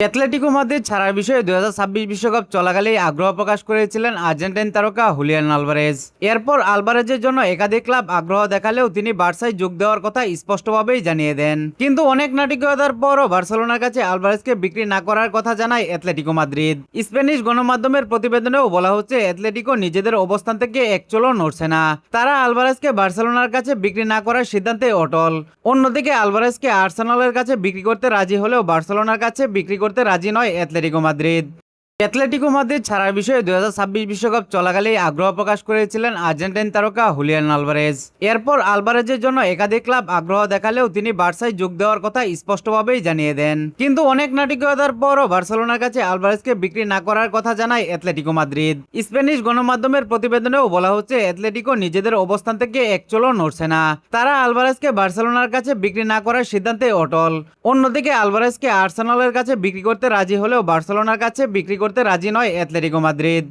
Atletico Madrid ছাড়ার বিষয়ে 2026 বিশ্বকাপ চলাকালেই আগ্রহ প্রকাশ করেছিলেন আর্জেন্টাইন তারকা হুলিয়ান আলভারেজ। এরপর আলভারেজের জন্য একাধিক ক্লাব আগ্রহ দেখালেও তিনি বার্সায় যোগ দেওয়ার কথা স্পষ্টভাবেই জানিয়ে দেন। কিন্তু অনেক নাটকীয়তার পরও বার্সেলোনার কাছে আলভারেজকে বিক্রি না করার কথা জানায় অ্যাটলেটিকো মাদ্রিদ। স্প্যানিশ গণমাধ্যমের প্রতিবেদনেও বলা হচ্ছে অ্যাটলেটিকো নিজেদের অবস্থান থেকে এক চুলও নড়ছে না। তারা আলভারেজকে বার্সেলোনার কাছে বিক্রি না করার সিদ্ধান্তে অটল। অন্যদিকে আলভারেজকে আর্সেনালের কাছে বিক্রি করতে রাজি হলেও বার্সেলোনার কাছে বিক্রি করতে রাজি নয় অ্যাটলেটিকো মাদ্রিদ। অ্যাটলেটিকো মাদ্রিদ ছাড়ার বিষয়ে 2026 বিশ্বকাপ চলাকালেই আগ্রহ প্রকাশ করেছিলেন আর্জেন্টাইন তারকা হুলিয়ান আলভারেজ। এরপর আলভারেজের জন্য একাধিক ক্লাব আগ্রহ দেখালেও তিনি বার্সায় যোগ দেওয়ার কথা স্পষ্টভাবেই জানিয়ে দেন। কিন্তু অনেক নাটকীয়তার পরও বার্সেলোনার কাছে আলভারেজকে বিক্রি না করার কথা জানায় অ্যাটলেটিকো মাদ্রিদ। স্প্যানিশ গণমাধ্যমের প্রতিবেদনেও বলা হচ্ছে অ্যাটলেটিকো নিজেদের অবস্থান থেকে এক চুলও নড়ছে না। তারা আলভারেজকে বার্সেলোনার কাছে বিক্রি না করার সিদ্ধান্তে অটল। অন্যদিকে আলভারেজকে আর্সেনালের কাছে বিক্রি করতে রাজি হলেও বার্সেলোনার কাছে বিক্রি করতে রাজি নয় অ্যাটলেটিকো মাদ্রিদ।